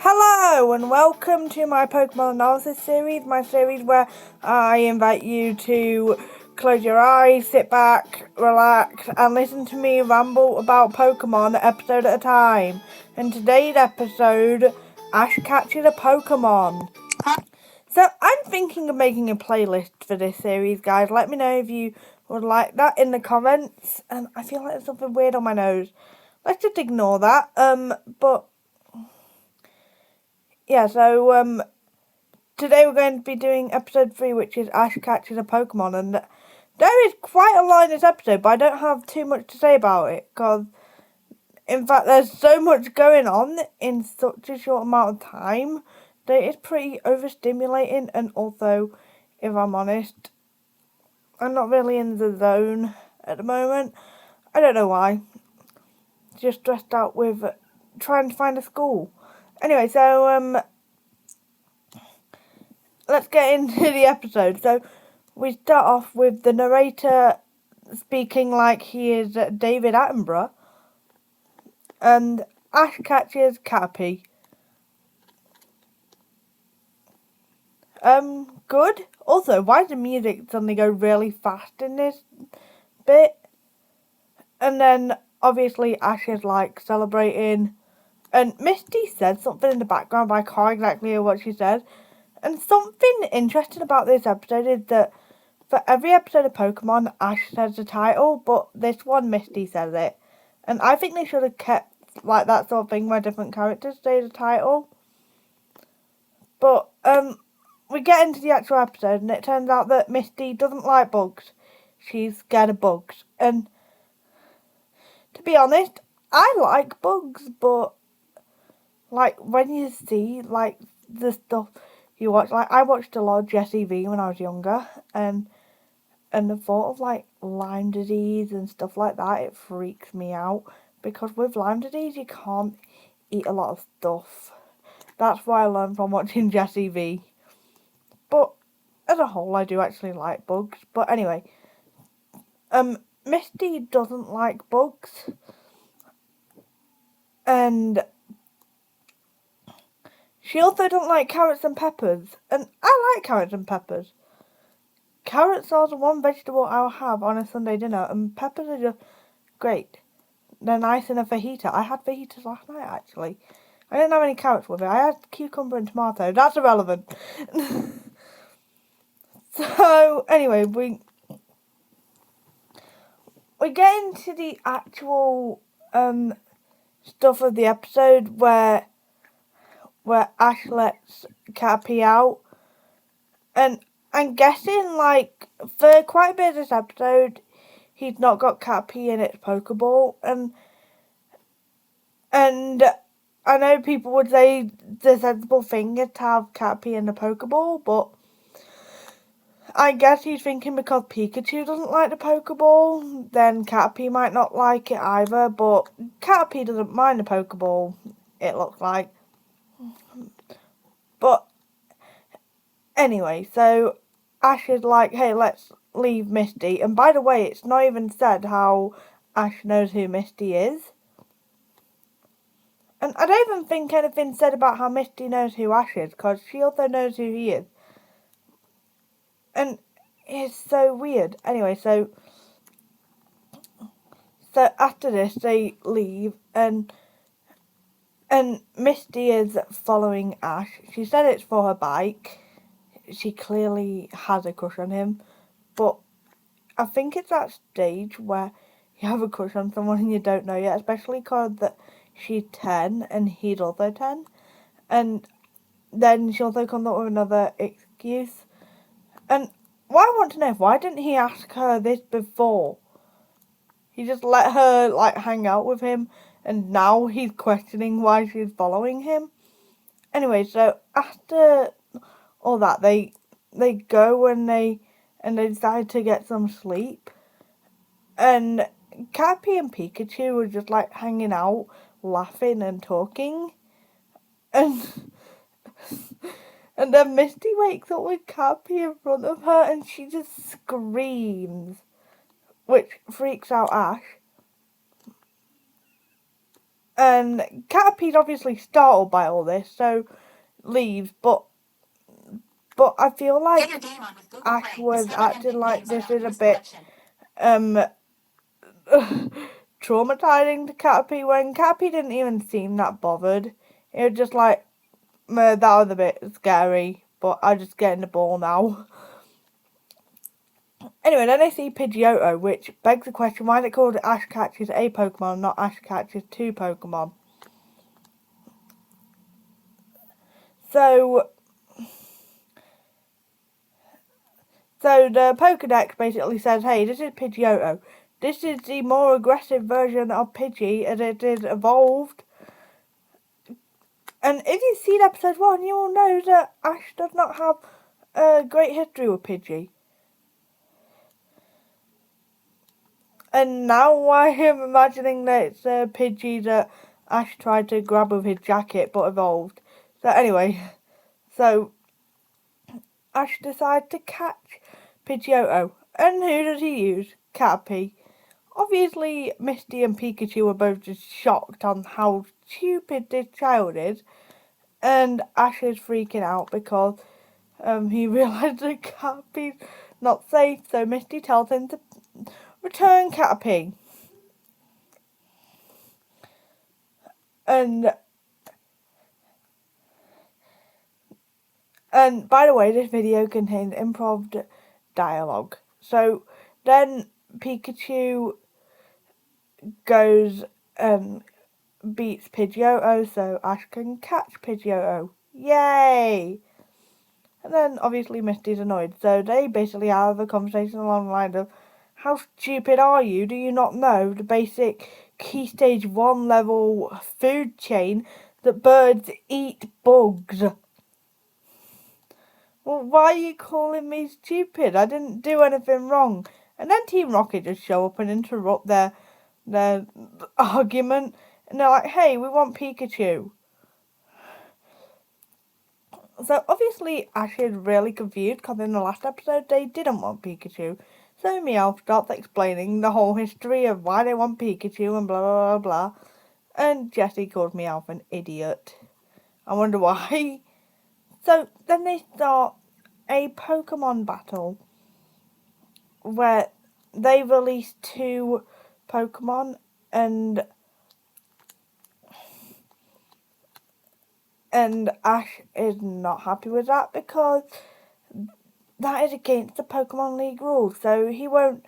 Hello and welcome to my Pokemon analysis series, my series where I invite you to close your eyes, sit back, relax and listen to me ramble about Pokemon episode at a time. In today's episode, Ash catches a Pokemon. So I'm thinking of making a playlist for this series, guys. Let me know if you would like that in the comments. And I feel like there's something weird on my nose. Let's just ignore that. But yeah, so today we're going to be doing episode 3, which is Ash catches a Pokemon, and there is quite a lot in this episode, but I don't have too much to say about it, because, in fact, there's so much going on in such a short amount of time that it's pretty overstimulating, and also, if I'm honest, I'm not really in the zone at the moment. I don't know why. Just stressed out with trying to find a school. Anyway, so, let's get into the episode. So, we start off with the narrator speaking like he is David Attenborough. And Ash catches Caterpie. Good. Also, why does the music suddenly go really fast in this bit? And then, obviously, Ash is, celebrating. And Misty said something in the background, but I can't exactly hear what she said. And something interesting about this episode is that for every episode of Pokemon, Ash says the title, but this one, Misty says it. And I think they should have kept, that sort of thing where different characters say the title. But, we get into the actual episode, and it turns out that Misty doesn't like bugs. She's scared of bugs. And, to be honest, I like bugs, but, when you see, the stuff you watch, I watched a lot of Jessie V when I was younger, and the thought of, Lyme disease and stuff like that, it freaks me out. Because with Lyme disease, you can't eat a lot of stuff. That's what I learned from watching Jessie V. But, as a whole, I do actually like bugs. But anyway, Misty doesn't like bugs. And she also doesn't like carrots and peppers. And I like carrots and peppers. Carrots are the one vegetable I'll have on a Sunday dinner, and peppers are just great. They're nice in a fajita. I had fajitas last night, actually. I didn't have any carrots with it. I had cucumber and tomato. That's irrelevant. So, anyway, we get into the actual stuff of the episode where Ash lets Caterpie out. And I'm guessing, for quite a bit of this episode, he's not got Caterpie in its Pokeball. And I know people would say the sensible thing is to have Caterpie in the Pokeball, but I guess he's thinking because Pikachu doesn't like the Pokeball, then Caterpie might not like it either, but Caterpie doesn't mind the Pokeball, it looks like. But anyway, so Ash is like, hey, let's leave Misty. And by the way, it's not even said how Ash knows who Misty is. And I don't even think anything's said about how Misty knows who Ash is, because she also knows who he is. And it's so weird. Anyway, so after this, they leave, and Misty is following Ash. She said it's for her bike. She clearly has a crush on him, but I think it's that stage where you have a crush on someone and you don't know yet, especially because that she's 10 and he's also 10, and then she also comes up with another excuse. And what I want to know is, why didn't he ask her this before? He just let her, hang out with him, and now he's questioning why she's following him. Anyway, so after all that, they go and they decide to get some sleep. And Cappy and Pikachu were just, hanging out, laughing and talking. And and then Misty wakes up with Cappy in front of her, and she just screams, which freaks out Ash. And Caterpie's obviously startled by all this, so leaves, but I feel like Ash was acting like this is a bit traumatizing to Caterpie when Caterpie didn't even seem that bothered. It was just like, that was a bit scary, but I just get in the ball now. Anyway, then I see Pidgeotto, which begs the question, why is it called Ash Catches a Pokemon, not Ash Catches two Pokemon? So the Pokedex basically says, hey, this is Pidgeotto. This is the more aggressive version of Pidgey as it is evolved. And if you've seen episode 1, you will know that Ash does not have a great history with Pidgey. And now I am imagining that it's a Pidgey that Ash tried to grab with his jacket but evolved. So anyway, so Ash decides to catch Pidgeotto. And who does he use? Caterpie. Obviously, Misty and Pikachu are both just shocked on how stupid this child is. And Ash is freaking out because he realises that Caterpie's not safe. So Misty tells him to return Caterpie. And by the way, this video contains improv dialogue. So then Pikachu goes beats Pidgeotto, so Ash can catch Pidgeotto. Yay! And then obviously Misty's annoyed, so they basically have a conversation along the line of, how stupid are you? Do you not know the basic Key Stage 1 level food chain that birds eat bugs? Well, why are you calling me stupid? I didn't do anything wrong. And then Team Rocket just show up and interrupt their argument. And they're like, hey, we want Pikachu. So obviously Ash is really confused because in the last episode they didn't want Pikachu. So Meowth starts explaining the whole history of why they want Pikachu and blah blah blah blah. And Jessie calls Meowth an idiot. I wonder why. So then they start a Pokemon battle where they release 2 Pokemon and Ash is not happy with that because that is against the Pokemon League rules. So he won't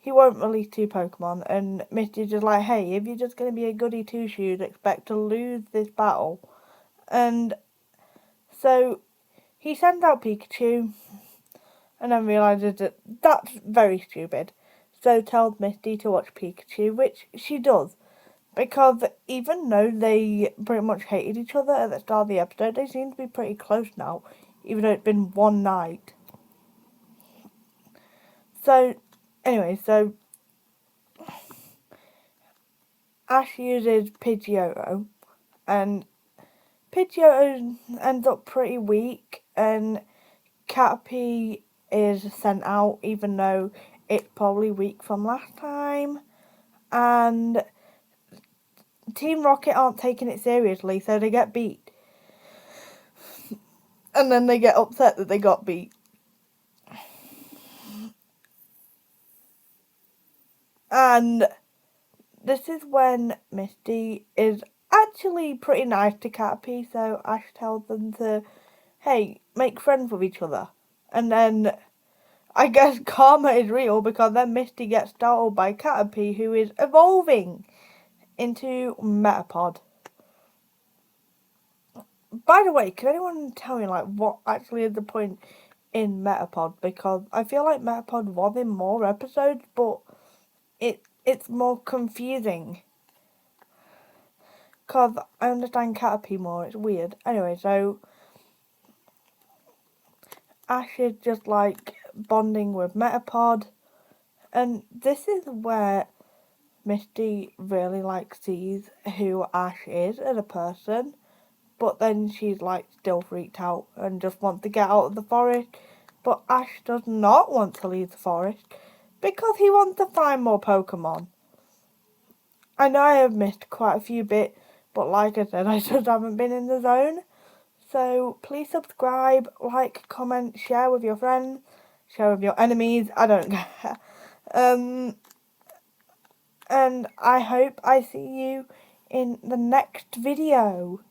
release 2 Pokemon, and Misty's just like, hey, if you're just going to be a goody two-shoes, expect to lose this battle. And so he sends out Pikachu and then realises that that's very stupid. So tells Misty to watch Pikachu, which she does. Because even though they pretty much hated each other at the start of the episode, they seem to be pretty close now, even though it's been one night. So, anyway, so Ash uses Pidgeotto, and Pidgeotto ends up pretty weak, and Caterpie is sent out, even though it's probably weak from last time, and Team Rocket aren't taking it seriously, so they get beat. And then they get upset that they got beat. And this is when Misty is actually pretty nice to Caterpie, so Ash tells them to, hey, make friends with each other. And then I guess karma is real because then Misty gets startled by Caterpie, who is evolving into Metapod. By the way, can anyone tell me what actually is the point in Metapod? Because I feel like Metapod was in more episodes, but it's more confusing. Because I understand Caterpie more, it's weird. Anyway, so Ash is just bonding with Metapod. And this is where Misty really sees who Ash is as a person. But then she's still freaked out and just wants to get out of the forest. But Ash does not want to leave the forest because he wants to find more Pokemon. I know I have missed quite a few bits But like I said, I just haven't been in the zone. So please subscribe, like, comment, share with your friends, share with your enemies, I don't care. And I hope I see you in the next video.